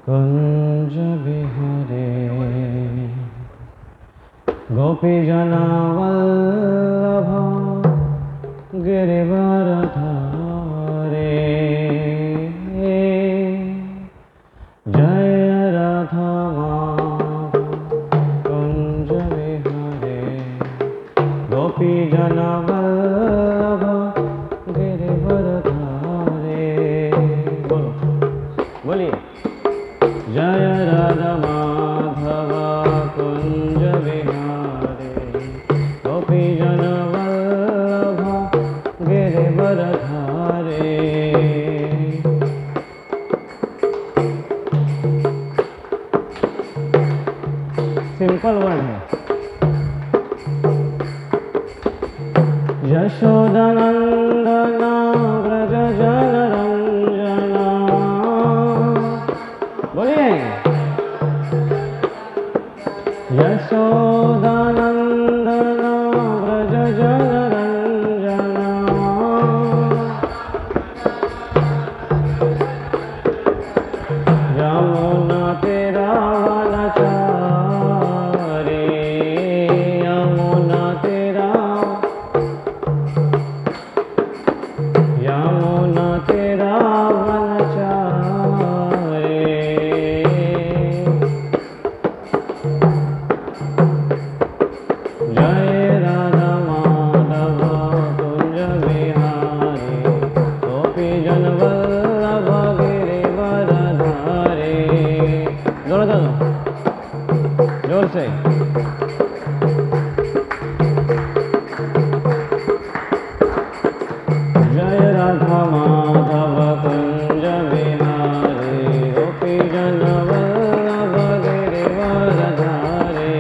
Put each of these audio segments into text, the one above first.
कुंज विहरे गोपीजना वल्लभ गिरिवरधारे जय राधा माधव कुंज विहरे गोपीजना वल्लभ गिरिवरधारे। बोलो, बोलिए। जय राधा माधव कुंज विहारे गोपीजन वल्लभ गिरिवरधारे। सिंपल वर्ड है। यशोदानंदन व्रज जन रंजना। बोलिए। यशोदानंदन व्रज जन रंजना यमुना तेरा वनचारी यमुना तेरा वनचारी। जय राधा माधव कुंज विहारी गोपीजन वल्लभ गिरिवरधारे। दोनों दोनों जोर से। जय राधा माधव कुंज विहारी गोपीजन वल्लभ गिरिवरधारे।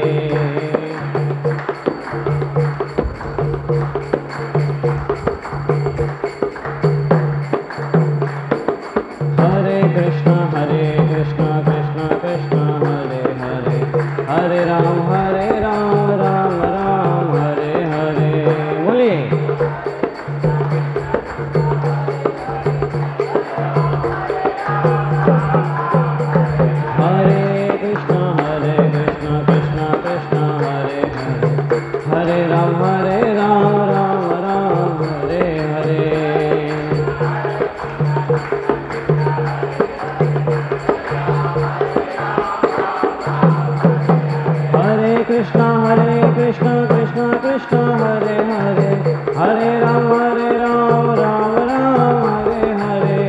हरे कृष्ण कृष्ण कृष्ण हरे हरे हरे राम राम राम हरे हरे। बोलिए। हरे कृष्ण कृष्ण कृष्ण हरे हरे हरे राम राम राम हरे हरे। हरे कृष्ण कृष्ण कृष्ण हरे हरे हरे राम राम राम हरे हरे।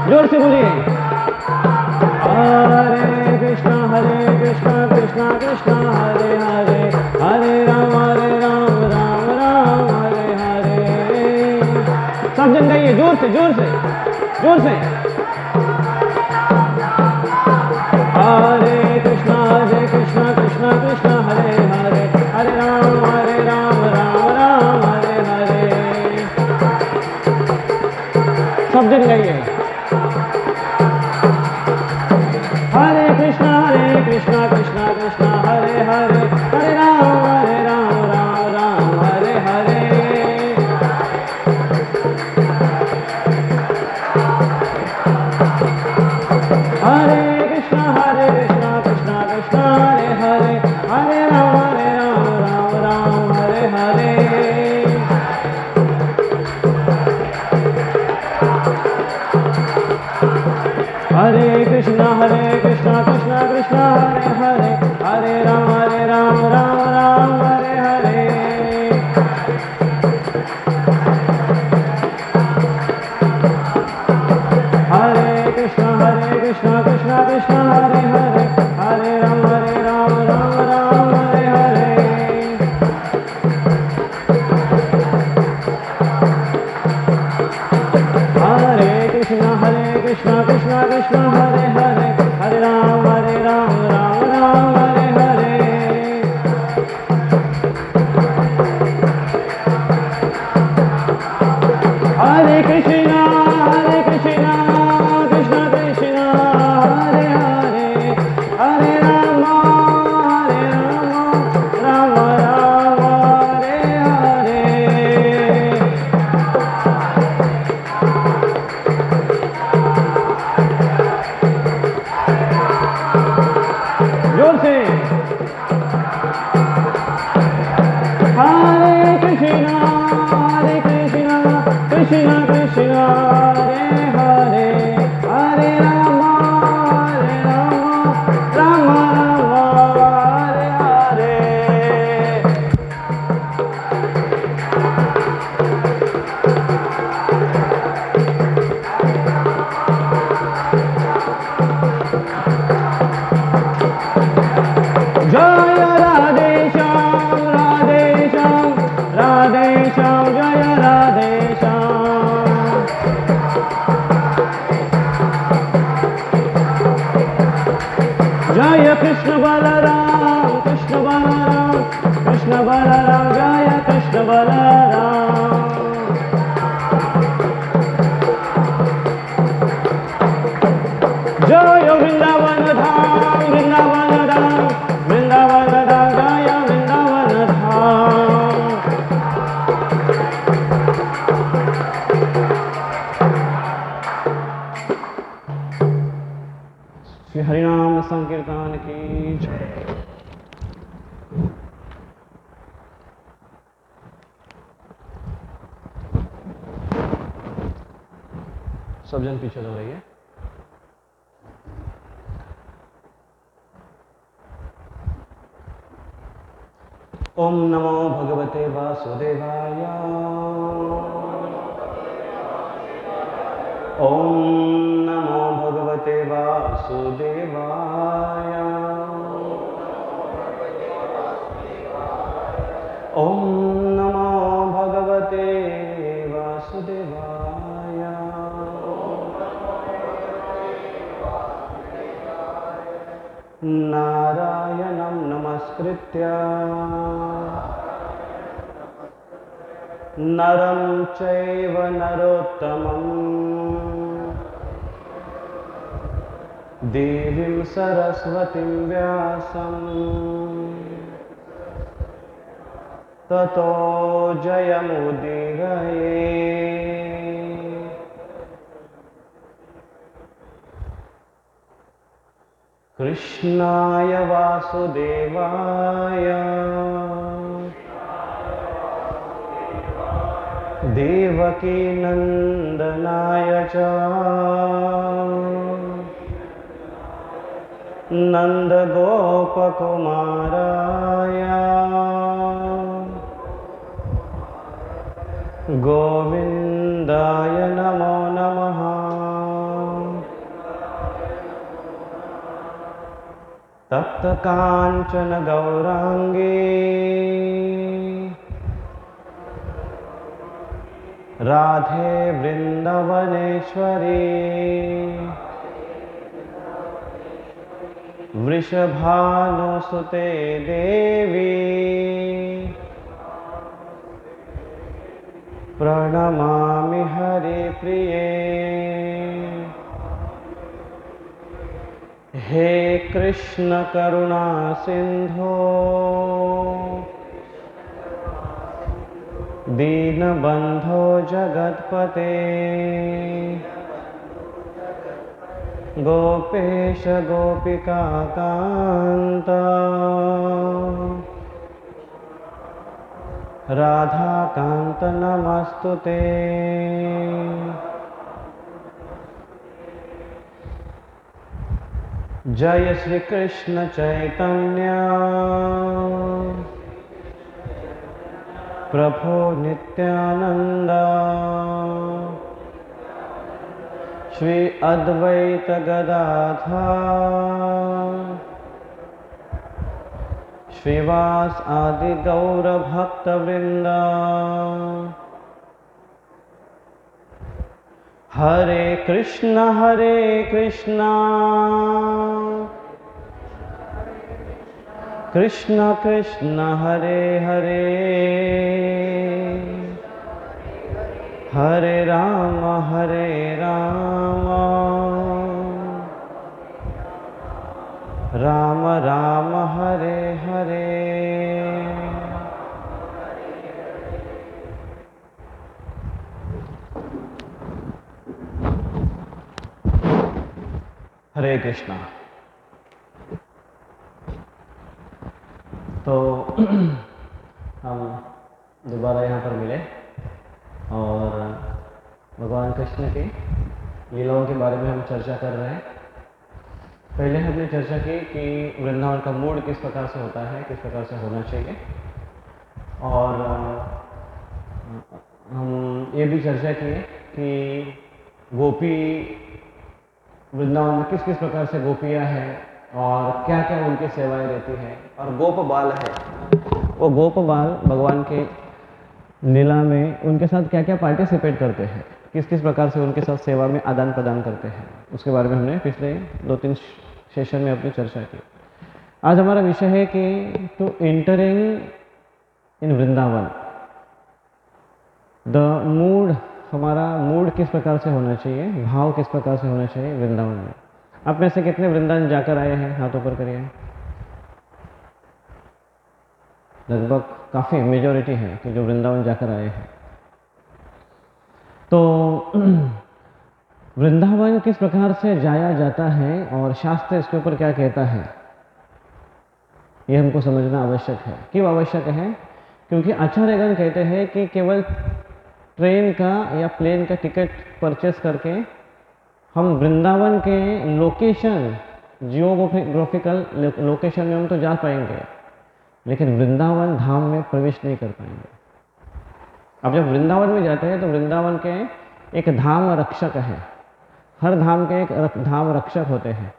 जोर से बोलिए। हरे कृष्ण कृष्ण कृष्ण हरे हरे हरे राम राम हरे हरे। सब जन गाइए जोर से जोर से जोर से। हरे कृष्ण कृष्ण हरे हरे हरे राम राम हरे हरे। सब जन गाइए। हरे कृष्ण कृष्ण हरे हरे हरे राम राम हरे हरे। हरे कृष्ण कृष्ण हरे हरे हरे राम राम हरे हरे। हरे कृष्ण कृष्ण हरे हरे हरे राम राम हरे हरे। हरे कृष्ण कृष्ण हरे हरे हरे राम राम हरे हरे। हरे कृष्ण कृष्ण हरे हरे हरे राम राम हरे हरे। हरे कृष्ण कृष्ण कृष्ण हरे हरे हरे राम राम हरे हरे। कृष्ण कृष्ण हरे हरे हरे राम राम राम हरे हरे। जय राधे श्याम राधे श्याम जय राधे श्याम। जय कृष्ण बलराम जय कृष्ण बलराम। जय वृंदावन धाम जय वृंदावन धाम। श्री हरिनाम संकीर्तन की जय। सब जन पीछे हो रही है। ओम नमो भगवते वासुदेवाय। ओम नमो भगवते वासुदेवाय। ओम नमो भगवते वासुदेवाय। नारायणं नमस्कृत्य नरं चैव नरोत्तमं देवीं सरस्वतीं व्यासं ततो जयमुदीरये। कृष्णाय वासुदेवाय देवकी नंदनाय च नंदगोपकुमाराय गोविन्दाय नमो नमः। तप्त कांचन गौरांगी राधे वृंदावनेश्वरी वृषभानुसुते देवी प्रणमामि हरिप्रिये। हे कृष्ण करुणा सिंधो दीनबंधो जगत्पते गोपेश गोपिका कांत राधा कांत नमस्तुते। जय श्री कृष्ण चैतन्य प्रभो नित्यानंद श्री अद्वैत गदाधर श्रीवास आदि गौर भक्त वृंद। हरे कृष्ण कृष्ण कृष्ण हरे हरे हरे राम राम राम हरे हरे। हरे कृष्णा। तो हम दोबारा यहाँ पर मिले और भगवान कृष्ण की लीलाओं के बारे में हम चर्चा कर रहे हैं। पहले हमने चर्चा की कि वृंदावन का मूड किस प्रकार से होता है, किस प्रकार से होना चाहिए, और हम ये भी चर्चा की कि गोपी वृंदावन में किस किस प्रकार से गोपियाँ हैं और क्या क्या उनकी सेवाएं रहती हैं, और गोप बाल है वो गोप बाल भगवान के लीला में उनके साथ क्या क्या पार्टिसिपेट करते हैं, किस किस प्रकार से उनके साथ सेवा में आदान प्रदान करते हैं, उसके बारे में हमने पिछले 2-3 सेशन में अपनी चर्चा की। आज हमारा विषय है कि to entering in Vrindavan, the mood, हमारा मूड किस प्रकार से होना चाहिए, भाव किस प्रकार से होना चाहिए वृंदावन में। आप में से कितने वृंदावन जाकर आए हैं, हाथों पर करिए। लगभग काफ़ी मेजॉरिटी है कि जो वृंदावन जाकर आए हैं। तो वृंदावन किस प्रकार से जाया जाता है और शास्त्र इसके ऊपर क्या कहता है, ये हमको समझना आवश्यक है। क्यों आवश्यक है? क्योंकि आचार्यगण कहते हैं कि केवल ट्रेन का या प्लेन का टिकट परचेस करके हम वृंदावन के लोकेशन, जियोग्राफिकल लोकेशन में हम तो जा पाएंगे, लेकिन वृंदावन धाम में प्रवेश नहीं कर पाएंगे। अब जब वृंदावन में जाते हैं तो वृंदावन के एक धाम रक्षक है, हर धाम के एक धाम रक्षक होते हैं।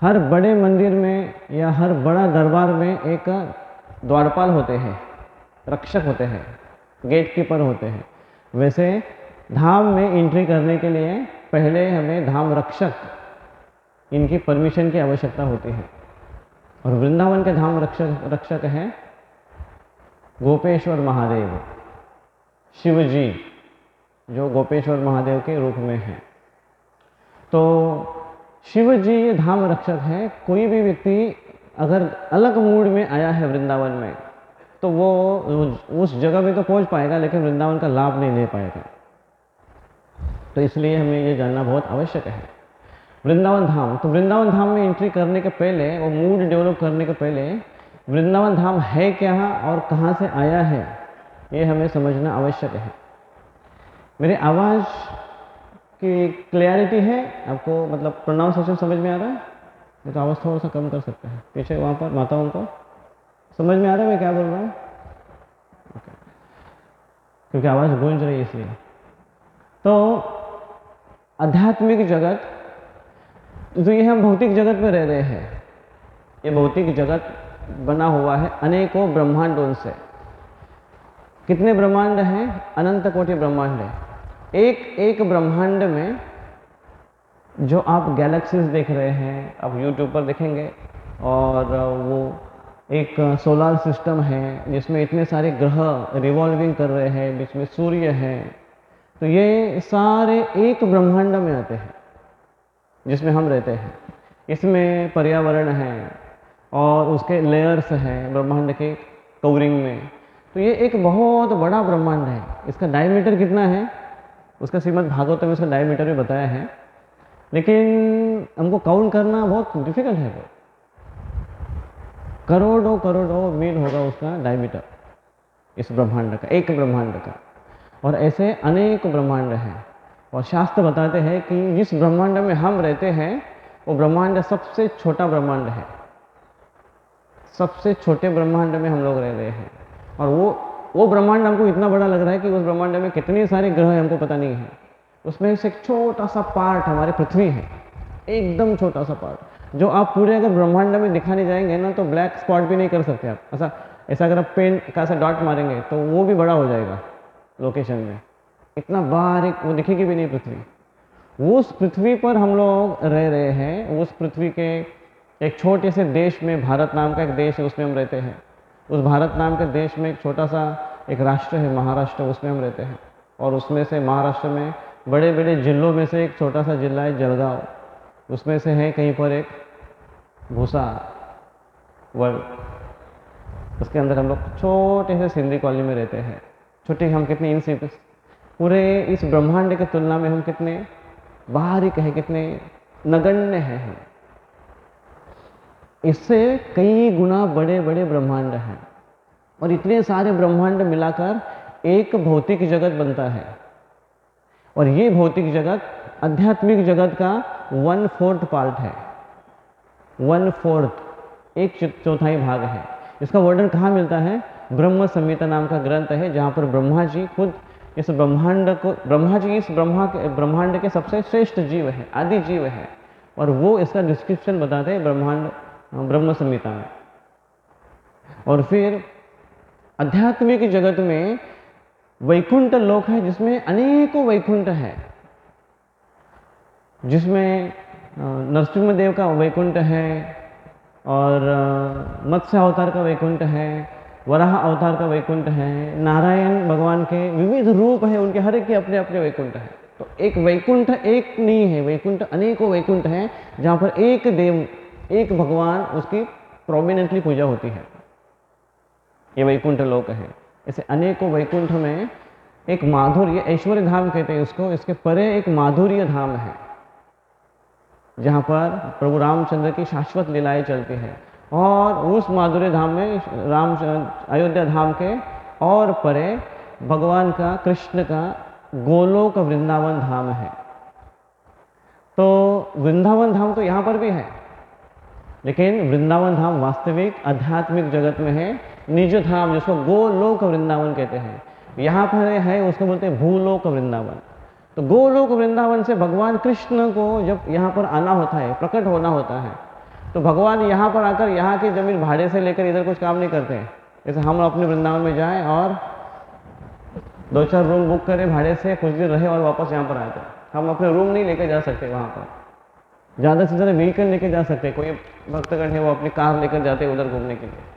हर बड़े मंदिर में या हर बड़ा दरबार में एक द्वारपाल होते हैं, रक्षक होते हैं, गेट कीपर होते हैं। वैसे धाम में एंट्री करने के लिए पहले हमें धाम रक्षक, इनकी परमिशन की आवश्यकता होती है। और वृंदावन के धाम रक्षक हैं गोपेश्वर महादेव, शिव जी, जो गोपेश्वर महादेव के रूप में हैं। तो शिव जी ये धाम रक्षक है। कोई भी व्यक्ति अगर अलग मूड में आया है वृंदावन में, तो वो उस जगह में तो पहुंच पाएगा, लेकिन वृंदावन का लाभ नहीं ले पाएगा। तो इसलिए हमें ये जानना बहुत आवश्यक है। वृंदावन धाम, तो वृंदावन धाम में एंट्री करने के पहले, वो मूड डेवलप करने के पहले वृंदावन धाम है क्या और कहाँ से आया है, ये हमें समझना आवश्यक है। मेरी आवाज़ की क्लैरिटी है आपको, मतलब प्रोनाउंसिएशन समझ में आ रहा है? ये तो आवाज़ थोड़ा सा कम कर सकते हैं पीछे वहाँ पर माताओं को। समझ में आ रहा है मैं क्या बोल रहा हूँ? okay. क्योंकि आवाज़ गूंज रही है इसलिए। तो आध्यात्मिक जगत, तो ये हम भौतिक जगत में रह रहे हैं। ये भौतिक जगत बना हुआ है अनेकों ब्रह्मांडों से। कितने ब्रह्मांड हैं? अनंत कोटि ब्रह्मांड है। एक एक ब्रह्मांड में जो आप गैलेक्सीज देख रहे हैं, आप यूट्यूब पर देखेंगे, और वो एक सोलर सिस्टम है जिसमें इतने सारे ग्रह रिवॉल्विंग कर रहे हैं, बीच में सूर्य है। तो ये सारे एक ब्रह्मांड में आते हैं जिसमें हम रहते हैं। इसमें पर्यावरण है और उसके लेयर्स हैं ब्रह्मांड के कवरिंग में। तो ये एक बहुत बड़ा ब्रह्मांड है। इसका डायमीटर कितना है, उसका श्रीमद् भागवत में उसका डायमीटर भी बताया है, लेकिन हमको काउंट करना बहुत डिफिकल्ट है। वो करोड़ों करोड़ों मील होगा उसका डायमीटर, इस ब्रह्मांड का, एक ब्रह्मांड का। और ऐसे अनेक ब्रह्मांड हैं। और शास्त्र बताते हैं कि जिस ब्रह्मांड में हम रहते हैं वो ब्रह्मांड सबसे छोटा ब्रह्मांड है। सबसे छोटे ब्रह्मांड में हम लोग रह रहे हैं। और वो ब्रह्मांड हमको इतना बड़ा लग रहा है कि उस ब्रह्मांड में कितने सारे ग्रह हैं हमको पता नहीं है। उसमें से एक छोटा सा पार्ट हमारी पृथ्वी है, एकदम छोटा सा पार्ट, जो आप पूरे अगर ब्रह्मांड में दिखाने जाएंगे ना तो ब्लैक स्पॉट भी नहीं कर सकते आप। ऐसा अगर आप पेन का ऐसा डॉट मारेंगे तो वो भी बड़ा हो जाएगा लोकेशन में, इतना बारीक वो दिखेगी भी नहीं पृथ्वी। उस पृथ्वी पर हम लोग रह रहे हैं। उस पृथ्वी के एक छोटे से देश में, भारत नाम का एक देश है, उसमें हम रहते हैं। उस भारत नाम के देश में एक छोटा सा एक राष्ट्र है महाराष्ट्र, उसमें हम रहते हैं। और उसमें से महाराष्ट्र में बड़े बड़े जिलों में से एक छोटा सा जिला है जलगांव, उसमें से है कहीं पर एक भूसा वर्ल्ड, उसके अंदर हम लोग छोटे से सिंधी कॉलोनी में रहते हैं। छोटे हम कितने इन पूरे इस ब्रह्मांड की तुलना में हम कितने बारीक हैं, कितने नगण्य हैं हम। इससे कई गुना बड़े बड़े ब्रह्मांड हैं। और इतने सारे ब्रह्मांड मिलाकर एक भौतिक जगत बनता है। और ये भौतिक जगत आध्यात्मिक जगत का 1/4 पार्ट है, 1/4, एक चौथाई भाग है। इसका वर्णन कहाँ मिलता है? ब्रह्म संहिता नाम का ग्रंथ है, जहाँ पर ब्रह्मा जी खुद इस ब्रह्मांड को, ब्रह्मा जी इस ब्रह्मांड के सबसे श्रेष्ठ जीव है, आदि जीव है, और वो इसका डिस्क्रिप्शन बताते हैं ब्रह्मांड ब्रह्म संहिता में। और फिर आध्यात्मिक जगत में वैकुंठ लोक है, जिसमें अनेकों वैकुंठ है, जिसमें नरसिंहदेव का वैकुंठ है, और मत्स्य अवतार का वैकुंठ है, वराह अवतार का वैकुंठ है, नारायण भगवान के विविध रूप है, उनके हर एक के अपने अपने वैकुंठ है। तो एक वैकुंठ एक नहीं है, वैकुंठ अनेकों वैकुंठ हैं, जहाँ पर एक देव, एक भगवान, उसकी प्रोमिनेंटली पूजा होती है। ये वैकुंठ लोक है। ऐसे अनेकों वैकुंठ में एक माधुर्य, ऐश्वर्य धाम कहते हैं उसको, इसके परे एक माधुर्य धाम है, जहाँ पर प्रभु रामचंद्र की शाश्वत लीलाएं चलती है। और उस माधुर्य धाम में अयोध्या धाम के और परे भगवान का, कृष्ण का गोलोक वृंदावन धाम है। तो वृंदावन धाम तो यहाँ पर भी है, लेकिन वृंदावन धाम वास्तविक आध्यात्मिक जगत में है। निज धाम, जिसको गोलोक वृंदावन कहते हैं, यहाँ पर है, उसको बोलते हैं भूलोक वृंदावन। तो गोलोक वृंदावन से भगवान कृष्ण को जब यहाँ पर आना होता है, प्रकट होना होता है, तो भगवान यहाँ पर आकर यहाँ की जमीन भाड़े से लेकर इधर कुछ काम नहीं करते हैं। जैसे हम अपने वृंदावन में जाएं और 2-4 रूम बुक करें भाड़े से, कुछ दिन रहे और वापस यहाँ पर आते हैं। हम अपने रूम नहीं लेकर जा सकते वहाँ पर, ज़्यादा से ज़्यादा व्हीकल लेकर जा सकते हैं। कोई भक्तगण है वो अपनी कार लेकर जाते हैं उधर घूमने के लिए।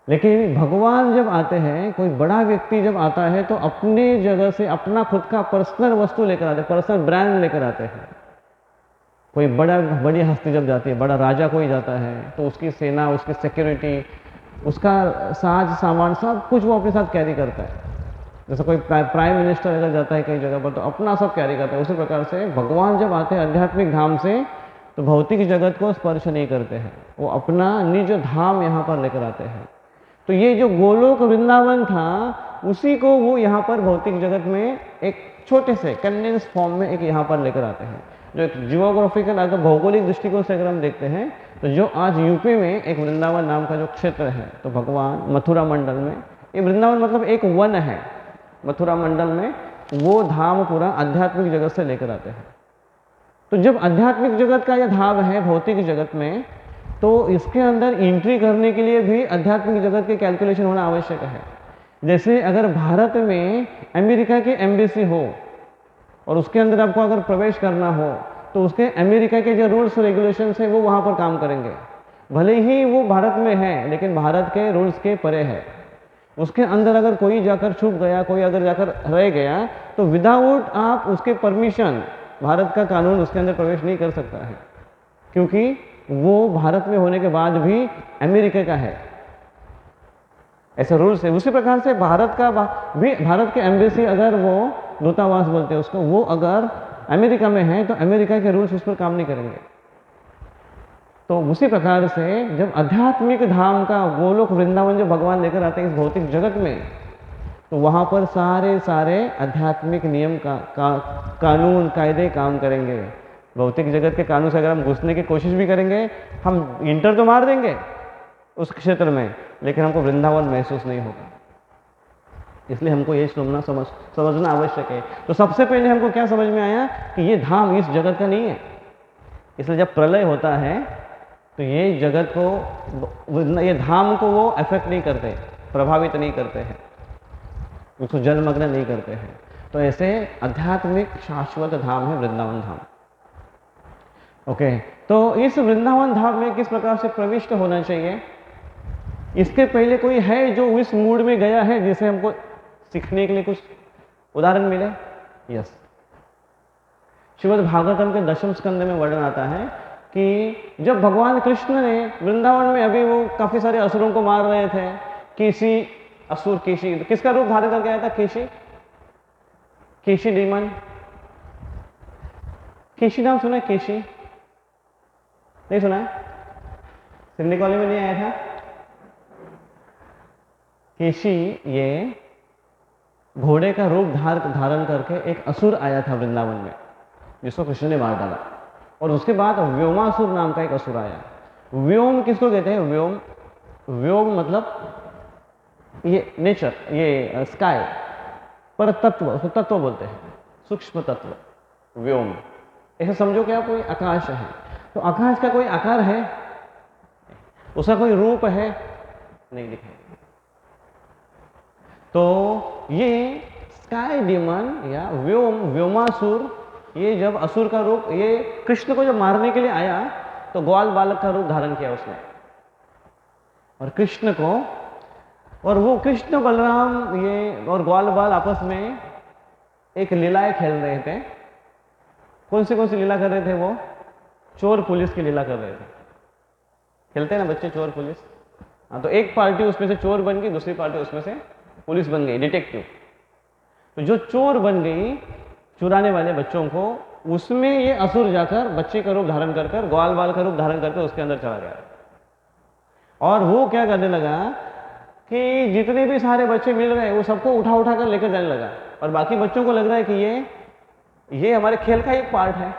लेकिन भगवान जब आते हैं, कोई बड़ा व्यक्ति जब आता है, तो अपने जगह से अपना खुद का पर्सनल वस्तु लेकर आते हैं, पर्सनल ब्रांड लेकर आते हैं। कोई बड़ी हस्ती जब जाती है, बड़ा राजा कोई जाता है, तो उसकी सेना, उसकी सिक्योरिटी, उसका साज सामान सब कुछ वो अपने साथ कैरी करता है। जैसे कोई प्राइम मिनिस्टर अगर जाता है कई जगह पर, तो अपना सब कैरी करता है। उसी प्रकार से भगवान जब आते हैं आध्यात्मिक धाम से, तो भौतिक जगत को स्पर्श नहीं करते हैं, वो अपना निज धाम यहाँ पर लेकर आते हैं। तो ये जो गोलोक वृंदावन था, उसी को वो यहाँ पर भौतिक जगत में एक छोटे से कंडेंस फॉर्म में एक यहाँ पर लेकर आते हैं। जो एक जियोग्राफिकल, अगर भौगोलिक दृष्टिकोण से अगर हम देखते हैं, तो जो आज यूपी में एक वृंदावन नाम का जो क्षेत्र है, तो भगवान मथुरा मंडल में, ये वृंदावन मतलब एक वन है, मथुरा मंडल में वो धाम पूरा आध्यात्मिक जगत से लेकर आते हैं। तो जब आध्यात्मिक जगत का यह धाम है भौतिक जगत में, तो इसके अंदर एंट्री करने के लिए भी आध्यात्मिक जगत के कैलकुलेशन होना आवश्यक है। जैसे अगर भारत में अमेरिका की एम्बेसी हो और उसके अंदर आपको अगर प्रवेश करना हो, तो उसके अमेरिका के जो रूल्स रेगुलेशंस है वो वहाँ पर काम करेंगे। भले ही वो भारत में है, लेकिन भारत के रूल्स के परे है। उसके अंदर अगर कोई जाकर छुप गया, कोई अगर जाकर रह गया, तो विदाउट आप उसके परमिशन भारत का कानून उसके अंदर प्रवेश नहीं कर सकता है, क्योंकि वो भारत में होने के बाद भी अमेरिका का है, ऐसा रूल्स है। उसी प्रकार से भारत का भी, भारत के एम्बेसी अगर वो दूतावास बोलते हैं उसको, वो अगर अमेरिका में है, तो अमेरिका के रूल्स उस पर काम नहीं करेंगे। तो उसी प्रकार से जब आध्यात्मिक धाम का गोलोक वृंदावन जो भगवान लेकर आते हैं इस भौतिक जगत में, तो वहाँ पर सारे आध्यात्मिक नियम कानून कायदे काम करेंगे। भौतिक जगत के कानून से अगर हम घुसने की कोशिश भी करेंगे, हम इंटर तो मार देंगे उस क्षेत्र में, लेकिन हमको वृंदावन महसूस नहीं होगा। इसलिए हमको ये समझना आवश्यक है। तो सबसे पहले हमको क्या समझ में आया कि ये धाम इस जगत का नहीं है। इसलिए जब प्रलय होता है, तो ये जगत को, ये धाम को वो अफेक्ट नहीं करते, प्रभावित नहीं करते हैं, उसको जलमग्न नहीं करते हैं। तो ऐसे आध्यात्मिक शाश्वत धाम है वृंदावन धाम। ओके, तो इस वृंदावन धाम में किस प्रकार से प्रविष्ट होना चाहिए, इसके पहले कोई है जो इस मूड में गया है जिसे हमको सीखने के लिए कुछ उदाहरण मिले? यस, श्रीमद् भागवतम के 10वें स्कंद में वर्णन आता है कि जब भगवान कृष्ण ने वृंदावन में, अभी वो काफी सारे असुरों को मार रहे थे, केशी असुर, केशी किसका रूप धारण करके आया था? केशी डीमन। केशी नाम सुना है? केशी नहीं सुना है? सिंधी कॉलेज में नहीं आया था? केशी ये घोड़े का रूप धारण करके एक असुर आया था वृंदावन में, जिसको कृष्ण ने मार डाला। और उसके बाद व्योमासुर नाम का एक असुर आया। व्योम किसको कहते हैं? व्योम, व्योम मतलब ये नेचर, ये स्काई, पर तत्व, उसको तत्व बोलते हैं, सूक्ष्म तत्व, व्योम। ऐसा समझो क्या कोई आकाश है, तो आकाश का कोई आकार है, उसका कोई रूप है, नहीं दिखाई। तो ये स्काई डीमन या व्योम, व्योमासुर, ये जब असुर का रूप, ये कृष्ण को जब मारने के लिए आया तो ग्वाल बालक का रूप धारण किया उसने, और कृष्ण को, और वो कृष्ण बलराम ये और ग्वाल बाल आपस में एक लीलाएं खेल रहे थे। कौन सी लीला कर रहे थे? वो चोर पुलिस की लीला कर रहे थे। खेलते हैं ना बच्चे चोर पुलिस। हाँ, तो एक पार्टी उसमें से चोर बन गई, दूसरी पार्टी उसमें से पुलिस बन गई, डिटेक्टिव। तो जो चोर बन गई चुराने वाले बच्चों को, उसमें ये असुर जाकर बच्चे का रूप धारण कर कर, ग्वाल बाल का रूप धारण करके उसके अंदर चला गया। और वो क्या करने लगा कि जितने भी सारे बच्चे मिल रहे हैं वो सबको उठा उठा कर लेकर जाने लगा, और बाकी बच्चों को लग रहा है कि ये हमारे खेल का एक पार्ट है,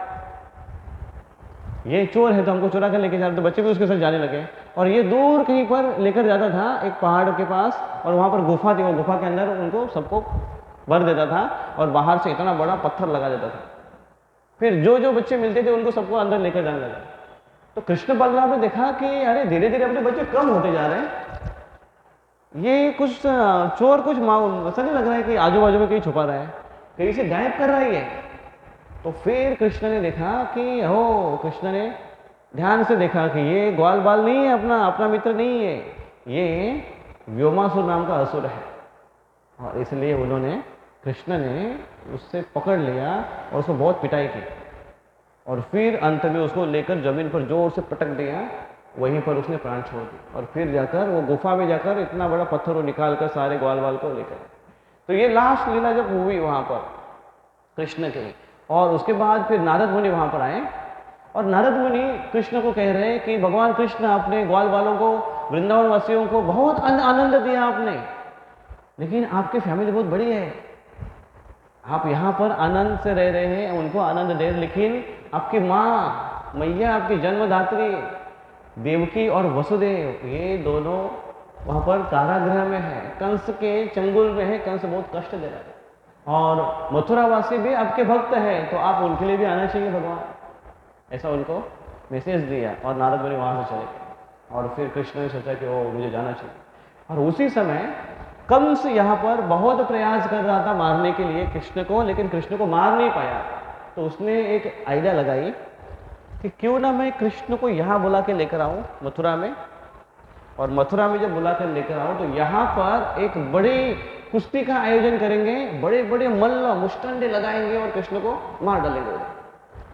ये चोर है तो हमको चुरा कर लेके जा रहे, तो बच्चे भी उसके साथ जाने लगे। और ये दूर कहीं पर लेकर जाता था एक पहाड़ के पास, और वहां पर गुफा थी, वो गुफा के अंदर उनको सबको भर देता था, और बाहर से इतना बड़ा पत्थर लगा देता था। फिर जो जो बच्चे मिलते थे उनको सबको अंदर लेकर जाने लगा। तो कृष्ण बलराम ने देखा कि अरे धीरे धीरे अपने बच्चे कम होते जा रहे हैं, ये कुछ चोर कुछ ऐसा नहीं लग रहा है कि आजू बाजू में कहीं छुपा रहा है, कहीं से गायब कर रहा है। तो फिर कृष्ण ने देखा कि कृष्ण ने ध्यान से देखा कि ये ग्वाल बाल नहीं है, अपना मित्र नहीं है, ये व्योमासुर नाम का असुर है। और इसलिए उन्होंने, कृष्ण ने उससे पकड़ लिया और उसको बहुत पिटाई की, और फिर अंत में उसको लेकर जमीन पर जोर से पटक दिया, वहीं पर उसने प्राण छोड़ दिया। और फिर जाकर वो गुफा में जाकर इतना बड़ा पत्थर वो निकाल कर सारे ग्वाल बाल को लेकर, तो ये लास्ट लीला जब हुई वहां पर कृष्ण की, और उसके बाद फिर नारद मुनि वहां पर आए, और नारद मुनि कृष्ण को कह रहे हैं कि भगवान कृष्ण अपने ग्वाल बालों को, वृंदावन वासियों को बहुत आनंद दिया आपने, लेकिन आपकी फैमिली बहुत बड़ी है, आप यहाँ पर आनंद से रह रहे हैं, उनको आनंद दे, लेकिन आपकी माँ मैया, आपकी जन्मदात्री देवकी और वसुदेव, ये दोनों वहां पर कारागृह में है, कंस के चंगुल में है, कंस बहुत कष्ट दे रहा है, और मथुरावासी भी आपके भक्त हैं, तो आप उनके लिए भी आना चाहिए भगवान, ऐसा उनको मैसेज दिया। और नारद मुनि वहां से चले गए, और फिर कृष्ण ने सोचा कि वो मुझे जाना चाहिए। और उसी समय कंस यहाँ पर बहुत प्रयास कर रहा था मारने के लिए कृष्ण को, लेकिन कृष्ण को मार नहीं पाया। तो उसने एक आइडिया लगाई कि क्यों ना मैं कृष्ण को यहाँ बुला के लेकर आऊं मथुरा में, और मथुरा में जब बुला कर लेकर आऊं तो यहाँ पर एक बड़ी कुश्ती का आयोजन करेंगे, बड़े बड़े मल्ल मुष्टंडे लगाएंगे और कृष्ण को मार डालेंगे,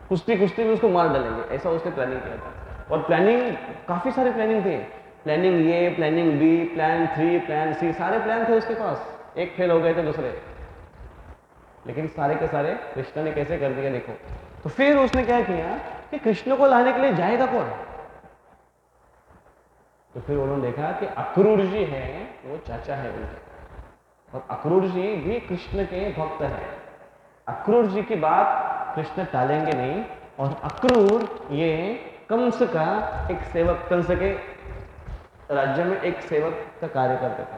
कुश्ती में उसको मार डालेंगे, ऐसा उसने प्लानिंग किया था। और प्लानिंग, काफी सारे प्लानिंग थे, planning A, planning B, plan 3, plan C, सारे प्लान थे उसके पास, एक फेल हो गए थे दूसरे, लेकिन सारे के सारे कृष्ण ने कैसे कर दिया देखो। तो फिर उसने क्या किया कि कृष्ण को लाने के लिए जाएगा कौन? तो फिर उन्होंने देखा कि अक्रूर जी हैं, वो चाचा है उनके, और अक्रूर जी भी कृष्ण के भक्त हैं, अक्रूर जी की बात कृष्ण टालेंगे नहीं। और अक्रूर ये कंस का एक सेवक, कंस के राज्य में एक सेवक का कार्य करते थे।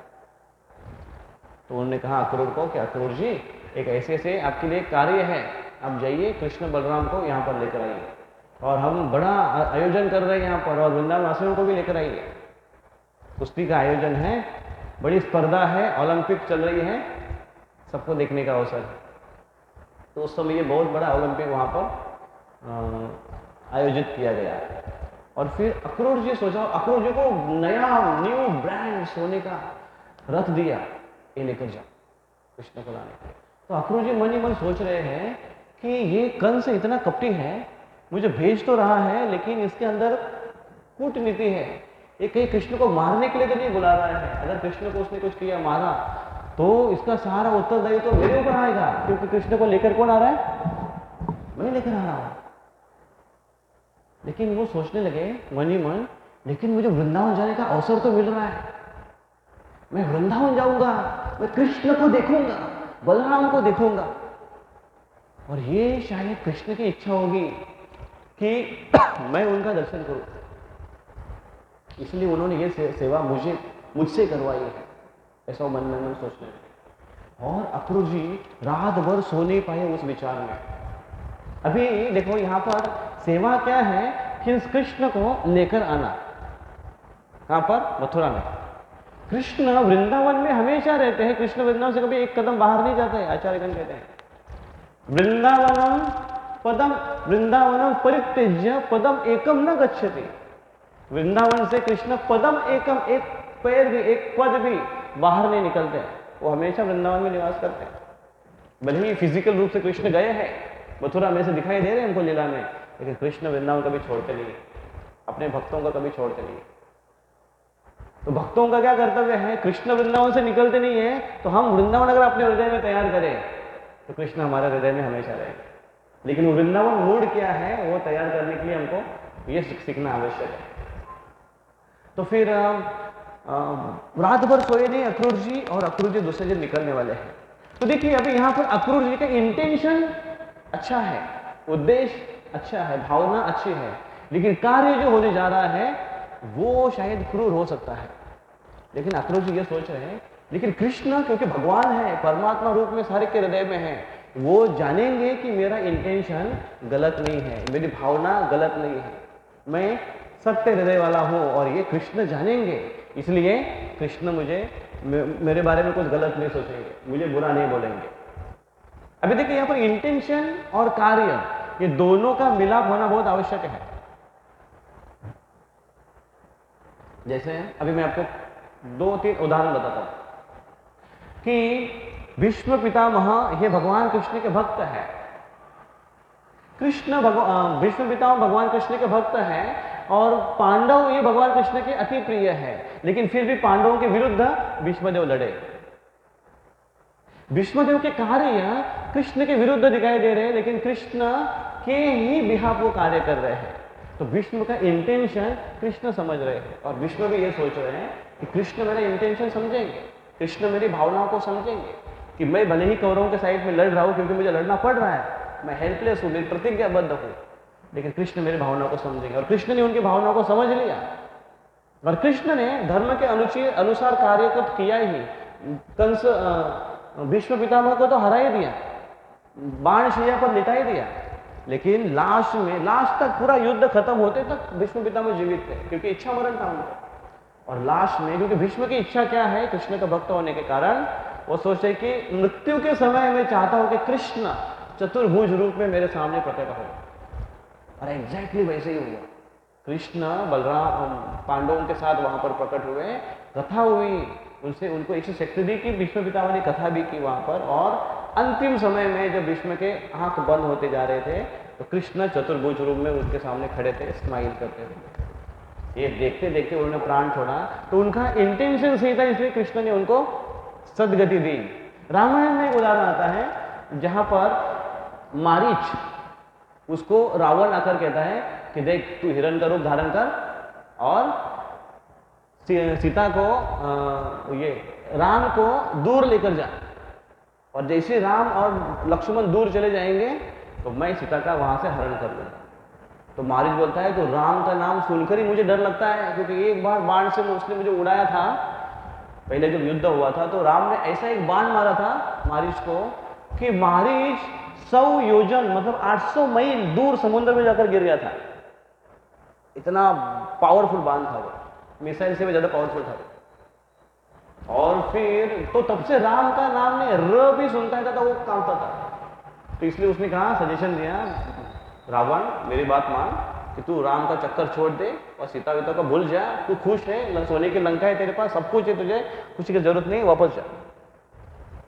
तो उन्होंने कहा अक्रूर को कि अक्रूर जी, एक ऐसे ऐसे आपके लिए कार्य है, आप जाइए कृष्ण बलराम को यहाँ पर लेकर आइए, और हम बड़ा आयोजन कर रहे हैं यहाँ पर, और वृंदावन वासियों को भी लेकर आइए, कुश्ती का आयोजन है, बड़ी स्पर्धा है, ओलंपिक चल रही है, सबको देखने का अवसर है। तो उस समय ये बहुत बड़ा ओलंपिक वहाँ पर आयोजित किया गया। और फिर अक्रूर जी सोचा, अक्रूर जी को न्यू ब्रांड सोने का रथ दिया, ये लेकर जाओ कृष्ण को लाने के लिए। तो अक्रूर जी मन ही मन सोच रहे हैं कि ये कंस इतना कपटी है, मुझे भेज तो रहा है लेकिन इसके अंदर कूटनीति है, ये कहीं कृष्ण को मारने के लिए तो नहीं बुला रहा है, अगर कृष्ण को उसने कुछ किया, मारा, तो इसका सारा उत्तरदायित्व तो मेरे ऊपर आएगा, क्योंकि कृष्ण को लेकर कौन आ रहा है? मैं लेकर आ रहा हूं। लेकिन वो सोचने लगे मन ही मन, लेकिन मुझे वृंदावन जाने का अवसर तो मिल रहा है, मैं वृंदावन जाऊंगा, मैं कृष्ण को देखूंगा, बलराम को देखूंगा। और ये शायद कृष्ण की इच्छा होगी कि मैं उनका दर्शन करूं, इसलिए उन्होंने ये सेवा मुझसे करवाई है, ऐसा मन में सोचने लगे। और अक्रूर जी रात भर सो नहीं पाए उस विचार में। अभी देखो यहाँ पर सेवा क्या है कि इस कृष्ण को लेकर आना, कहां पर? मथुरा में। कृष्ण वृंदावन में हमेशा रहते हैं, कृष्ण वृंदावन से कभी एक कदम बाहर नहीं जाते। आचार्यगण कहते हैं वृंदावनम परित्यज्य पदम एकम न गच्छति। वृंदावन से कृष्ण पदम एकम, एक पैर भी, एक पद भी बाहर नहीं निकलते, वो हमेशा वृंदावन में निवास करते हैं। भले ही फिजिकल रूप से कृष्ण गए हैं, मथुरा में से दिखाई दे रहे हैं हमको लीला में, लेकिन कृष्ण वृंदावन कभी छोड़ते नहीं, अपने भक्तों का कभी छोड़ते नहीं। तो भक्तों का क्या कर्तव्य है? कृष्ण वृंदावन से निकलते नहीं है, तो हम वृंदावन अगर अपने हृदय में तैयार करें तो कृष्ण हमारे हृदय में हमेशा रहेगा। लेकिन वो वृंदावन मूड क्या है, वो तैयार करने के लिए हमको ये सीखना आवश्यक है। तो फिर रात भर सोए नहीं अक्रूर जी, और अक्रूर जी दूसरे दिन निकलने वाले हैं। तो देखिए अभी यहाँ पर अक्रूर जी का इंटेंशन अच्छा है, उद्देश्य अच्छा है, भावना अच्छी है, लेकिन कार्य जो होने जा रहा है वो शायद क्रूर हो सकता है। लेकिन अक्रूर जी ये सोच रहे हैं, लेकिन कृष्ण क्योंकि भगवान है, परमात्मा रूप में सारे के हृदय में है, वो जानेंगे कि मेरा इंटेंशन गलत नहीं है, मेरी भावना गलत नहीं है, मैं सत्य हृदय वाला हूं, और ये कृष्ण जानेंगे। इसलिए कृष्ण मेरे बारे में कुछ गलत नहीं सोचेंगे, मुझे बुरा नहीं बोलेंगे। अभी देखिए यहाँ पर इंटेंशन और कार्य, ये दोनों का मिलाप होना बहुत आवश्यक है। जैसे अभी मैं आपको 2-3 उदाहरण बताता हूं कि भीष्म पितामह ये भगवान कृष्ण के भक्त है। भीष्म पितामह भगवान कृष्ण के भक्त हैं, और पांडव ये भगवान कृष्ण के अति प्रिय है, लेकिन फिर भी पांडवों के विरुद्ध भीष्मदेव लड़े। भीष्मदेव के कार्य कृष्ण के विरुद्ध दिखाई दे रहे हैं, लेकिन कृष्ण के ही बिहाफ वो कार्य कर रहे हैं। तो भीष्म का इंटेंशन कृष्ण समझ रहे हैं, और भीष्म भी ये सोच रहे हैं कि कृष्ण मेरा इंटेंशन समझेंगे, कृष्ण मेरी भावनाओं को समझेंगे, कि मैं भले ही कौरवों के साइड में लड़ रहा हूं क्योंकि मुझे लड़ना पड़ रहा है, मैं हेल्पलेस हूं, मेरी प्रतिज्ञाबद्ध हूं, लेकिन कृष्ण मेरी भावनाओं को समझेंगे। और कृष्ण ने उनकी भावनाओं को समझ लिया, और कृष्ण ने धर्म के अनुसार कार्य को किया ही। कंस भीष्म पितामह को तो हरा ही दिया, बाण शैया पर लिटा ही दिया, लेकिन लास्ट तक पूरा युद्ध खत्म होते तक भीष्म पितामह जीवित थे, क्योंकि इच्छा मरण था उनको। और लास्ट में क्योंकि भीष्म की इच्छा क्या है, कृष्ण का भक्त होने के कारण वो सोचे कि मृत्यु के समय मैं चाहता हूं कि कृष्ण चतुर्भुज रूप में मेरे सामने प्रकट हो। और एग्जैक्टली वैसे ही हुआ। कृष्ण बलराम पांडवों के साथ वहां पर प्रकट हुए, कथा हुई, उनको ऐसी शक्ति दी कि भीष्म पितामह ने कथा भी की वहां पर। और अंतिम समय में जब भीष्म के आंख बंद होते जा रहे थे, तो कृष्ण चतुर्भुज रूप में उनके सामने खड़े थे, स्माइल करते थे। ये देखते देखते उन्होंने प्राण छोड़ा, तो उनका इंटेंशन सही था, इसलिए कृष्ण ने उनको सदगति दी। रामायण में एक उदाहरण आता है जहां पर मारीच उसको रावण आकर कहता है कि देख तू हिरण का रूप धारण कर और सीता को ये राम को दूर लेकर जा, और जैसे राम और लक्ष्मण दूर चले जाएंगे तो मैं सीता का वहां से हरण कर लूंगा। तो मारीच बोलता है तो राम का नाम सुनकर ही मुझे डर लगता है, क्योंकि एक बार बाण से उसने मुझे उड़ाया था, पहले जब युद्ध हुआ था तो राम ने ऐसा एक बाण मारा था मारीच को कि मारीच 100 योजन मतलब 800 मील दूर समुद्र में जाकर गिर गया था। इतना पावरफुल बाण था वो, मिसाइल से भी ज्यादा पावरफुल था। और फिर तो तब से राम का नाम ने र भी सुनता था तो वो कांपता था। तो इसलिए उसने कहा, सजेशन दिया, रावण मेरी बात मान कि तू राम का चक्कर छोड़ दे और सीता वीता को भूल जा, तू खुश है, सोने की लंका है तेरे पास, सब कुछ है, तुझे कुछ की जरूरत नहीं, वापस जा।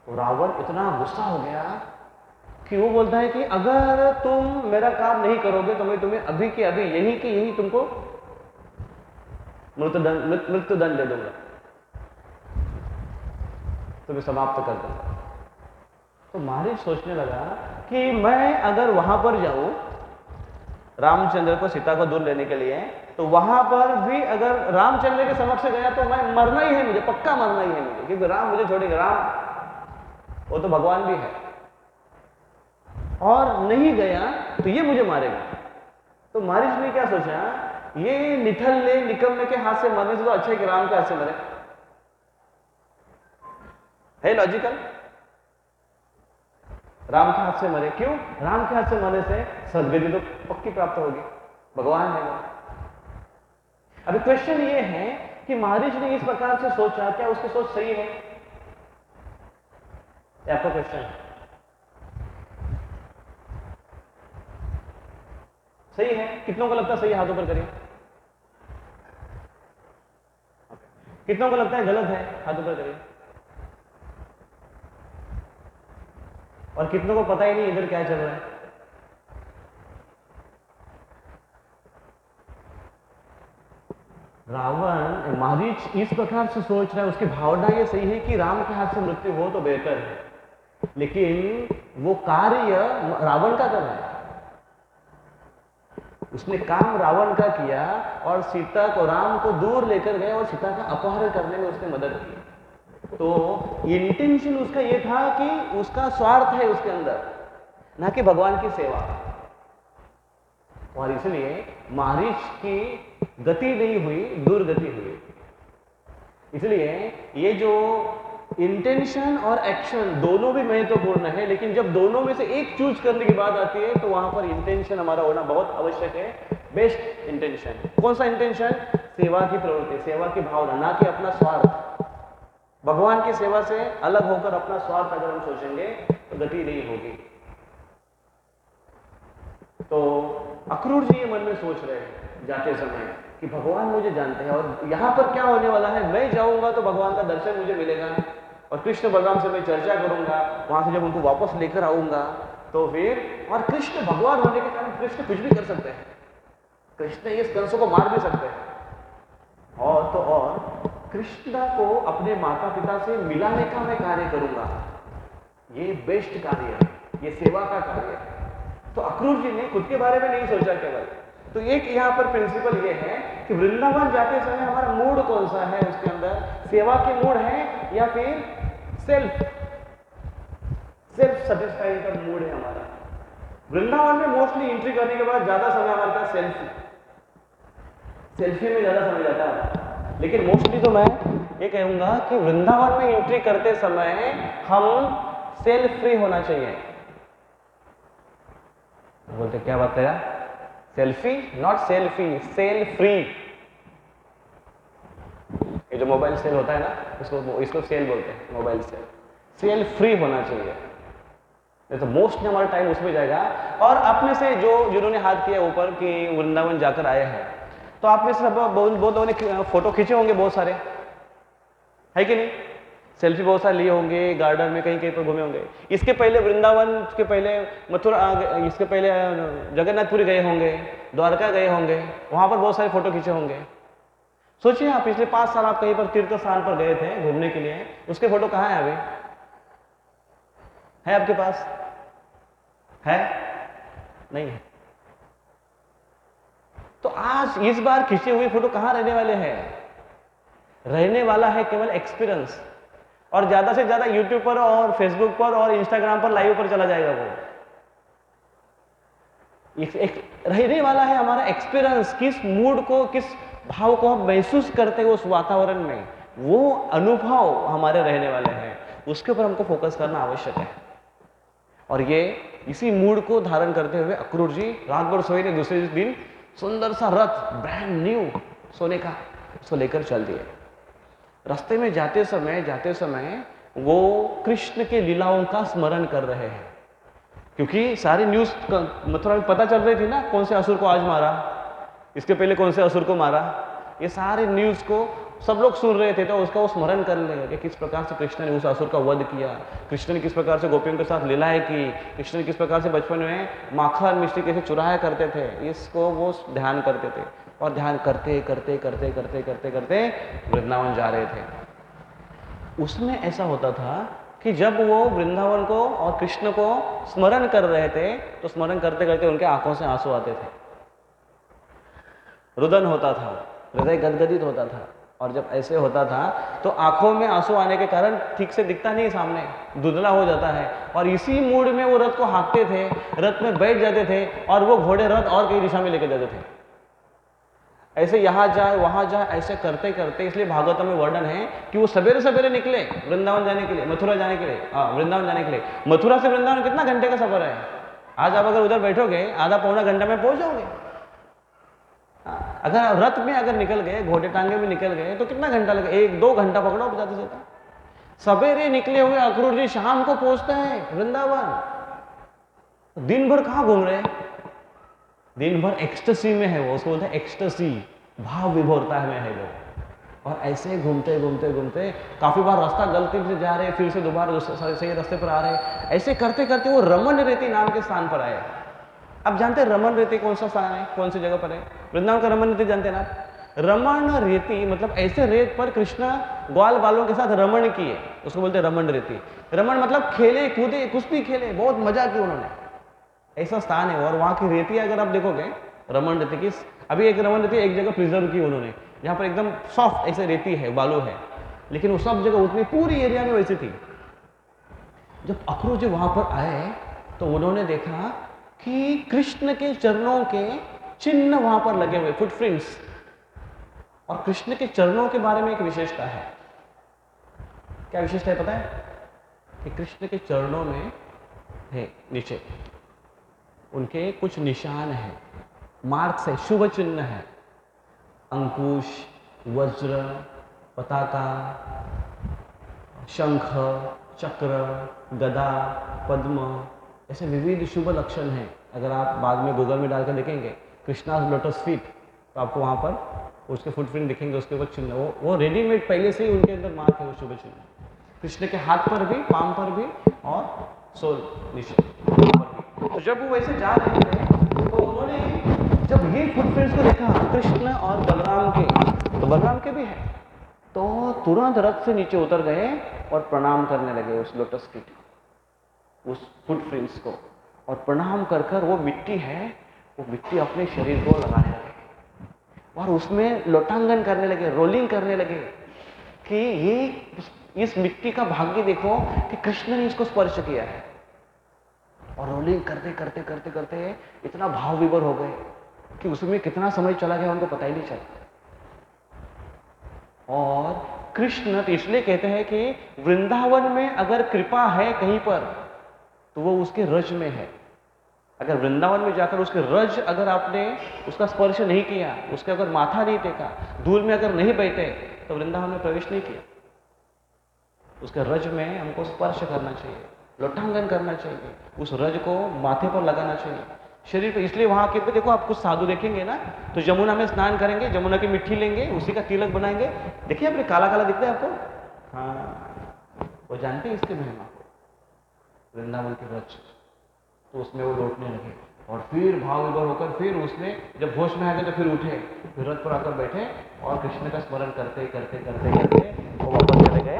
तो रावण इतना गुस्सा हो गया कि वो बोलता है कि अगर तुम मेरा काम नहीं करोगे तो मैं तुम्हें अभी के अभी यही के यही तुमको मृत्युदंड दे दूंगा, तुम्हें समाप्त कर दूंगा। तो मारीच सोचने लगा कि मैं अगर वहां पर जाऊं रामचंद्र को सीता को दूर लेने के लिए, तो वहां पर भी अगर रामचंद्र के समक्ष गया तो मैं मरना ही है, मुझे पक्का मरना ही है मुझे, क्योंकि राम मुझे छोड़ेगा, राम वो तो भगवान भी है, और नहीं गया तो ये मुझे मारेगा। तो महर्षि ने क्या सोचा, ये निठल्ले निकम्मे के हाथ से मरने से तो अच्छा है कि राम के हाथ से मरे। है लॉजिकल, राम के हाथ से मरे। क्यों? राम के हाथ से मरने से सदगति तो पक्की प्राप्त होगी, भगवान है वो। अभी क्वेश्चन ये है कि महर्षि ने इस प्रकार से सोचा, क्या उसकी सोच सही है? आपका क्वेश्चन सही है? कितनों को लगता है सही? हाथ ऊपर करिए। कितनों को लगता है गलत है? हाथ ऊपर करिए। और कितनों को पता ही नहीं इधर क्या चल रहा है? रावण, महर्षि इस प्रकार से सोच रहा है, उसकी भावना ये सही है कि राम के हाथ से मृत्यु हो तो बेहतर है, लेकिन वो कार्य रावण का कर रहा है। उसने काम रावण का किया और सीता को, राम को दूर लेकर गए और सीता का अपहरण करने में उसने मदद की। तो इंटेंशन उसका ये था कि उसका स्वार्थ है उसके अंदर, ना कि भगवान की सेवा। और इसलिए महर्षि की गति नहीं हुई, दुर्गति हुई। इसलिए ये जो इंटेंशन और एक्शन दोनों भी महत्वपूर्ण है, लेकिन जब दोनों में से एक चूज करने की बात आती है तो वहां पर इंटेंशन हमारा होना बहुत आवश्यक है। बेस्ट इंटेंशन कौन सा? इंटेंशन सेवा की प्रवृत्ति, सेवा की भावना, ना कि अपना स्वार्थ। भगवान की सेवा से अलग होकर अपना स्वार्थ अगर हम सोचेंगे तो गति नहीं होगी। तो अक्रूर जी ये मन में सोच रहे हैं जाते समय कि भगवान मुझे जानते हैं, और यहां पर क्या होने वाला है, मैं जाऊंगा तो भगवान का दर्शन मुझे मिलेगा, और कृष्ण बलराम से मैं चर्चा करूंगा, वहां से जब उनको वापस लेकर आऊंगा तो फिर, और कृष्ण भगवान होने के कारण कृष्ण कुछ भी कर सकते हैं, कृष्ण इस कंसों को मार भी सकते हैं। और तो और कृष्ण को अपने माता पिता से मिलाने का मैं कार्य करूंगा, ये बेस्ट कार्य है, ये सेवा का कार्य है। तो अक्रूर जी ने खुद के बारे में नहीं सोचा केवल। तो एक यहां पर प्रिंसिपल ये है कि वृंदावन जाते समय हमारा मूड कौन सा है, उसके अंदर सेवा के मूड है या फिर सेल्फ सेटिस्फाइंग का मूड है हमारा। वृंदावन में मोस्टली एंट्री करने के बाद ज्यादा समय हमारे पास सेल्फी में ज्यादा समय जाता है, लेकिन मोस्टली तो मैं ये कहूंगा कि वृंदावन में एंट्री करते समय हम सेल्फ फ्री होना चाहिए। बोलते क्या बात है? Selfie, not selfie, cell free. ये जो मोबाइल सेल होता है ना, इसको सेल बोलते हैं, मोबाइल सेल। सेल फ्री होना चाहिए, नहीं तो मोस्टली हमारा टाइम उसमें जाएगा। और आप में से जिन्होंने हाथ किया ऊपर कि वृंदावन जाकर आए हैं, तो आप में से बहुत लोगों ने फोटो खींचे होंगे, बहुत सारे, है कि नहीं? सेल्फी बहुत सारे लिए होंगे, गार्डन में कहीं कहीं पर घूमे होंगे। इसके पहले वृंदावन के पहले मथुरा, इसके पहले जगन्नाथपुरी गए होंगे, द्वारका गए होंगे, वहां पर बहुत सारे फोटो खींचे होंगे। सोचिए आप पिछले 5 साल आप कहीं पर तीर्थ स्थान पर गए थे घूमने के लिए, उसके फोटो कहाँ है? अभी है आपके पास? है? नहीं है। तो आज इस बार खींचे हुए फोटो कहाँ रहने वाले हैं? रहने वाला है केवल एक्सपीरियंस, और ज्यादा से ज्यादा यूट्यूब पर और फेसबुक पर और इंस्टाग्राम पर लाइव पर चला जाएगा। वो एक रहने वाला है हमारा एक्सपीरियंस, किस मूड को, किस भाव को हम महसूस करते हैं उस वातावरण में, वो अनुभव हमारे रहने वाले हैं, उसके ऊपर हमको फोकस करना आवश्यक है। और ये इसी मूड को धारण करते हुए अक्रूर जी रात भर सोए, दूसरे दिन सुंदर सा रथ ब्रांड न्यू सोने का उसको लेकर चल दिए। रास्ते में जाते समय वो कृष्ण के लीलाओं का स्मरण कर रहे हैं, क्योंकि सारी न्यूज मथुरा में पता चल रही थी ना, कौन से असुर को आज मारा, इसके पहले कौन से असुर को मारा, ये सारे न्यूज को सब लोग सुन रहे थे। तो उसका वो स्मरण कर लेंगे कि किस प्रकार से कृष्ण ने उस असुर का वध किया, कृष्ण ने किस प्रकार से गोपियों के साथ लीलाएं की, कृष्ण ने किस प्रकार से बचपन में माखन मिष्टी कैसे चुराया करते थे, इसको वो ध्यान करते थे। और ध्यान करते करते करते करते करते करते वृंदावन जा रहे थे। उसमें ऐसा होता था कि जब वो वृंदावन को और कृष्ण को स्मरण कर रहे थे, तो स्मरण करते करते उनके आंखों से आंसू आते थे, रुदन होता था, हृदय गदगदित होता था। और जब ऐसे होता था तो आंखों में आंसू आने के कारण ठीक से दिखता नहीं सामने, धुंधला हो जाता है। और इसी मूड में वो रथ को हाँकते थे, रथ में बैठ जाते थे और वो घोड़े रथ और कई दिशा में लेके जाते थे। ऐसे यहाँ जाए वहां जाए ऐसे करते करते, इसलिए भागवतम में वर्णन है कि वो सवेरे सवेरे निकले वृंदावन जाने के लिए, मथुरा जाने के लिए, वृंदावन जाने के लिए। मथुरा से वृंदावन कितना घंटे का सफर है? आज आप अगर उधर बैठोगे आधा पौना घंटा में पहुंच जाओगे। अगर रथ में अगर निकल गए, घोड़े टांगे में निकल गए तो कितना घंटा लगे? 1-2 घंटा पकड़ो जाते जाते। सवेरे निकले हुए अक्रूर जी शाम को पहुंचते हैं वृंदावन। दिन भर कहां घूम रहे हैं? दिन भर एक्सटेसी में है वो, उसको बोलते हैं एक्सटेसी, भाव विभोरता में है वो। और ऐसे घूमते घूमते घूमते काफी बार रास्ता गलती से जा रहे, फिर से दोबारा सही रास्ते पर आ रहे, ऐसे करते करते वो रमन रेती नाम के स्थान पर आए। आप जानते हैं रमन रेती कौन सा स्थान है, कौन सी जगह पर है? वृंदावन का रमन रेती जानते हैं ना? रमन रेती मतलब ऐसे रेत पर कृष्णा ग्वाल बालों के साथ रमण किए, उसको बोलते हैं रमन रेती। रमन मतलब खेले कूदे, कुश्ती खेले, बहुत मजा की उन्होंने, ऐसा स्थान है। और वहां की रेती अगर आप देखोगे रमन रेती की, अभी एक रमन रेती एक जगह प्रिजर्व की उन्होंने, जहां पर एकदम सॉफ्ट ऐसे रेती है, बालू है, लेकिन वो सब जगह उतनी पूरी एरिया में वैसी थी। जब अक्रूर जी वहां पर आए तो उन्होंने देखा कि कृष्ण के चरणों के चिन्ह वहां पर लगे हुए, फुटप्रिंट्स। और कृष्ण के चरणों के बारे में एक विशेषता है। क्या विशेषता है पता है? कि कृष्ण के चरणों में है नीचे उनके कुछ निशान है, मार्क्स है, शुभ चिन्ह है। अंकुश, वज्र, पताका, शंख, चक्र, गदा, पद्म, ऐसे विविध शुभ लक्षण हैं। अगर आप बाद में गूगल में डालकर देखेंगे कृष्णाज लोटस फीट, तो आपको वहां पर उसके फुटप्रिंट दिखेंगे, उसके ऊपर चिन्ह, वो रेडीमेड पहले से ही उनके अंदर मार्क है वो शुभ चिन्ह। कृष्ण के हाथ पर भी, पाम पर भी और सोल नीचे पर भी। तो जब वो वैसे जा रहे थे तो उन्होंने जब ये फुटप्रिंट्स को देखा कृष्ण और बलराम के, तो बलराम के भी है, तो तुरंत रथ से नीचे उतर गए और प्रणाम करने लगे उस लोटस फीट, उस फुटप्रिंट्स को। और प्रणाम कर कर वो मिट्टी है, वो मिट्टी अपने शरीर को लगाने लगे और उसमें लोटांगन करने लगे, रोलिंग करने लगे कि ये इस मिट्टी का भाग्य देखो कि कृष्ण ने इसको स्पर्श किया है। और रोलिंग करते करते करते करते इतना भाव विभोर हो गए कि उसमें कितना समय चला गया उनको पता ही नहीं चला। और कृष्ण तो इसलिए कहते हैं कि वृंदावन में अगर कृपा है कहीं पर तो वो उसके रज में है। अगर वृंदावन में जाकर उसके रज अगर आपने उसका स्पर्श नहीं किया, उसके अगर माथा नहीं टेका, धूल में अगर नहीं बैठे, तो वृंदावन में प्रवेश नहीं किया। उसके रज में हमको स्पर्श करना चाहिए, लोटांगन करना चाहिए, उस रज को माथे पर लगाना चाहिए, शरीर पर। इसलिए वहां के देखो, आप कुछ साधु देखेंगे ना तो यमुना में स्नान करेंगे, यमुना की मिट्टी लेंगे, उसी का तिलक बनाएंगे। देखिए आपने काला काला दिखता है आपको, हाँ, वो जानते हैं इसके महिमा को, वृंदावन के रज। तो उसमें वो लौटने लगे और फिर भाव विभोर होकर फिर उसने जब होश में आ गए तो फिर उठे, फिर रथ पर आकर बैठे और कृष्ण का स्मरण करते करते करते करते वो वापस चले गए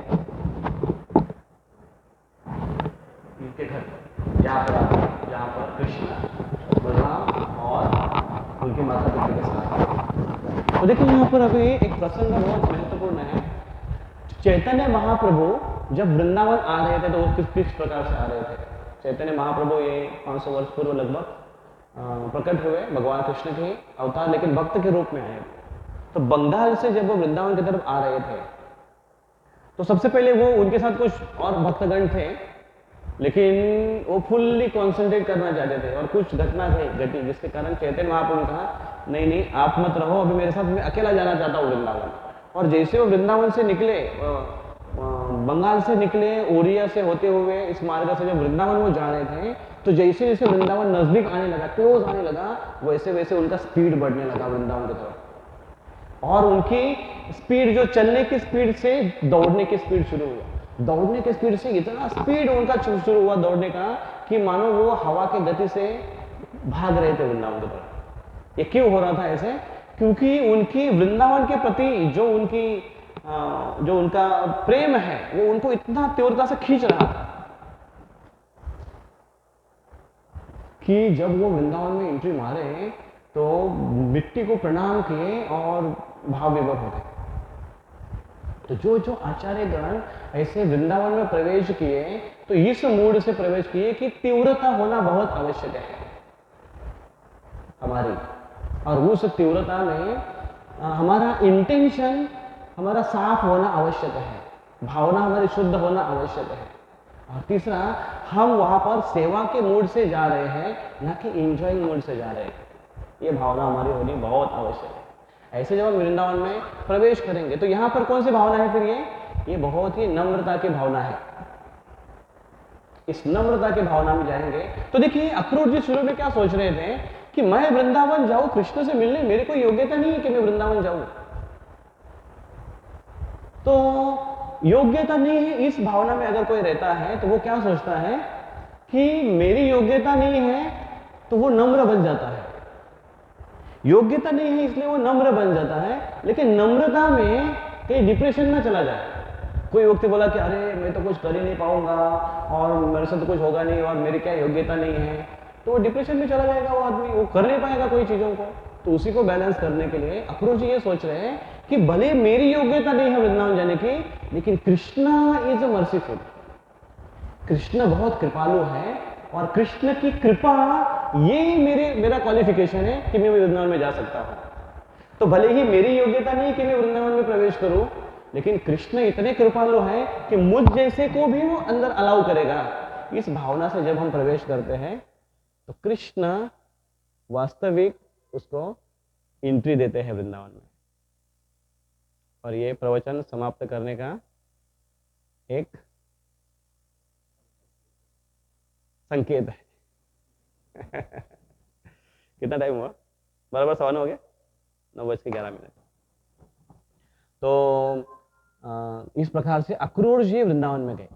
इनके घर पर, जहाँ पर कृष्ण, बलराम और उनके माता पिता के साथ। तो देखिए यहाँ पर अभी एक प्रसंग बहुत महत्वपूर्ण है। चैतन्य महाप्रभु जब वृंदावन आ रहे थे तो वो किस प्रकार से आ रहे थे? चैतन्य महाप्रभु ये 500 वर्ष पूर्व लगभग प्रकट हुए, भगवान कृष्ण के अवतार, लेकिन भक्त के रूप में आए। तो बंगाल से जब वो वृंदावन की तरफ आ रहे थे तो सबसे पहले वो उनके साथ कुछ और भक्तगण थे, लेकिन वो फुल्ली कॉन्सेंट्रेट करना चाहते थे और कुछ घटना घटी जिसके कारण चैतन्य महाप्रभु ने कहा नहीं नहीं आप मत रहो अभी मेरे साथ, मैं अकेला जाना चाहता हूँ वृंदावन। और जैसे वो वृंदावन से निकले, बंगाल से निकले, ओडिया से होते हुए इस मार्ग से जब वृंदावन वो जा रहे थे, तो जैसे जैसे वृंदावन नजदीक आने लगा, क्लोज आने लगा, वैसे वैसे उनका स्पीड बढ़ने लगा वृंदावन की तरफ। और उनकी स्पीड जो चलने की स्पीड से दौड़ने की स्पीड शुरू हुआ, दौड़ने की स्पीड से इतना स्पीड उनका शुरू हुआ दौड़ने का कि मानो वो हवा की गति से भाग रहे थे वृंदावन की तरफ। ये क्यों हो रहा था ऐसे? क्योंकि उनकी वृंदावन के प्रति जो उनका प्रेम है वो उनको इतना तीव्रता से खींच रहा था कि जब वो वृंदावन में एंट्री मारे तो मिट्टी को प्रणाम किए और भाव विभोर हो गए। तो जो जो आचार्यगण ऐसे वृंदावन में प्रवेश किए तो इस मूड से प्रवेश किए कि तीव्रता होना बहुत आवश्यक है हमारी, और उस तीव्रता में हमारा इंटेंशन हमारा साफ होना आवश्यक है, भावना हमारी शुद्ध होना आवश्यक है। और तीसरा, हम वहां पर सेवा के मूड से जा रहे हैं, ना कि इंजॉइंग मूड से जा रहे हैं। ये भावना हमारी होनी बहुत आवश्यक है। ऐसे जब हम वृंदावन में प्रवेश करेंगे तो यहाँ पर कौन सी भावना है फिर ये बहुत ही नम्रता की भावना है। इस नम्रता की भावना में जाएंगे तो देखिए अक्रूर जी शुरू में क्या सोच रहे थे कि मैं वृंदावन जाऊं कृष्ण से मिलने, मेरी कोई योग्यता नहीं है कि मैं वृंदावन जाऊं। तो योग्यता नहीं है, इस भावना में अगर कोई रहता है तो वो क्या सोचता है कि मेरी योग्यता नहीं है, तो वो नम्र बन जाता है। योग्यता नहीं है इसलिए वो नम्र बन जाता है, लेकिन नम्रता में कहीं डिप्रेशन ना चला जाए। कोई व्यक्ति बोला कि अरे मैं तो कुछ कर ही नहीं पाऊंगा और मेरे से तो कुछ होगा नहीं और मेरी क्या योग्यता नहीं है, तो वो डिप्रेशन में चला जाएगा, वो आदमी वो कर नहीं पाएगा कोई चीजों को। तो उसी को बैलेंस करने के लिए अक्रूर जी ये सोच रहे हैं कि भले मेरी योग्यता नहीं है वृंदावन जाने की, लेकिन कृष्णा इज मर्सीफुल, कृष्ण बहुत कृपालु है और कृष्ण की कृपा ये मेरा क्वालिफिकेशन है कि मैं वृंदावन में जा सकता हूं। तो भले ही मेरी योग्यता नहीं कि मैं वृंदावन में प्रवेश करूं, लेकिन कृष्ण इतने कृपालु हैं कि मुझ जैसे को भी वो अंदर अलाउ करेगा। इस भावना से जब हम प्रवेश करते हैं तो कृष्ण वास्तविक उसको एंट्री देते हैं वृंदावन में। और ये प्रवचन समाप्त करने का एक संकेत है। कितना टाइम हुआ? बराबर 9:15 हो गया, 9:11। तो इस प्रकार से अक्रूर जी वृंदावन में गए,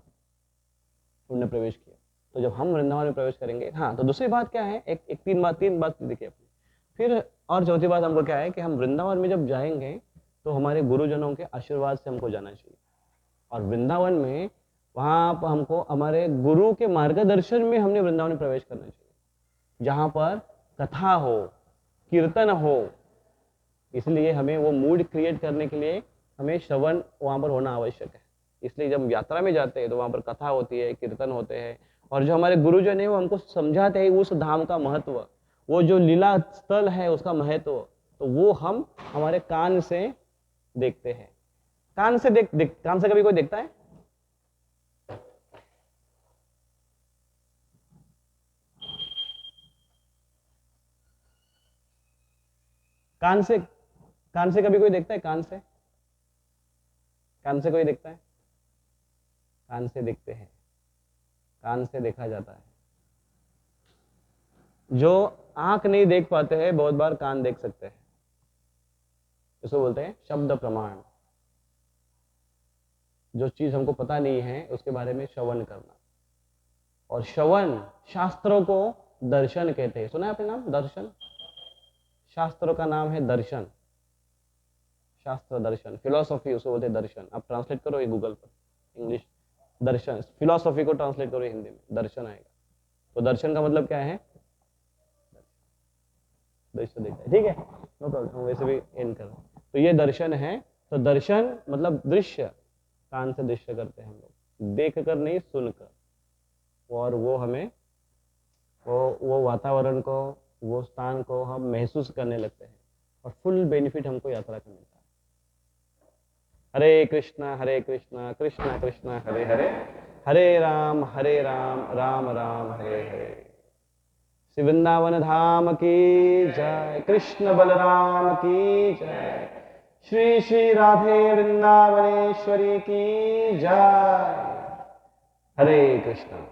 उन्होंने प्रवेश किया। तो जब हम वृंदावन में प्रवेश करेंगे, हाँ, तो दूसरी बात क्या है, एक तीन बात देखिए अपनी। फिर और चौथी बात हमको क्या है कि हम वृंदावन में जब जाएंगे तो हमारे गुरुजनों के आशीर्वाद से हमको जाना चाहिए। और वृंदावन में वहाँ पर हमको हमारे गुरु के मार्गदर्शन में हमने वृंदावन में प्रवेश करना चाहिए, जहाँ पर कथा हो, कीर्तन हो। इसलिए हमें वो मूड क्रिएट करने के लिए हमें श्रवण वहाँ पर होना आवश्यक है। इसलिए जब यात्रा में जाते हैं तो वहाँ पर कथा होती है, कीर्तन होते हैं, और जो हमारे गुरुजन है वो हमको समझाते हैं उस धाम का महत्व, वो जो लीला स्थल है उसका महत्व, तो वो हम हमारे कान से देखते हैं। कान से कान से कभी कोई देखता है? कान से कभी कोई देखता है? कान से कोई देखता है? कान से देखते हैं, कान से देखा जाता है। जो आंख नहीं देख पाते हैं बहुत बार कान देख सकते हैं, इसको बोलते हैं शब्द प्रमाण। जो चीज हमको पता नहीं है उसके बारे में श्रवण करना। और श्रवण, शास्त्रों को दर्शन कहते हैं। सुना है आपने नाम दर्शन? शास्त्रों का नाम है दर्शन, शास्त्र दर्शन, फिलोसॉफी उसको बोलते हैं दर्शन। आप ट्रांसलेट करो ये गूगल पर, इंग्लिश दर्शन, फिलोसॉफी को ट्रांसलेट करो हिंदी में, दर्शन आएगा। तो दर्शन का मतलब क्या है? दृश्य देखता है, ठीक है, नो प्रॉब्लम, हम वैसे भी एंड कर रहे हैं। तो ये दर्शन है। तो दर्शन मतलब दृश्य, कान से दृश्य करते हैं हम लोग, देख कर नहीं सुनकर। और वो हमें वो वातावरण को, वो स्थान को हम महसूस करने लगते हैं और फुल बेनिफिट हमको यात्रा का मिलता है। हरे कृष्णा कृष्णा कृष्णा हरे हरे, हरे राम राम राम हरे हरे। श्री वृंदावन धाम की जय, कृष्ण बलराम की जय, श्री श्री राधे वृंदावनेश्वरी की जय। हरे कृष्णा।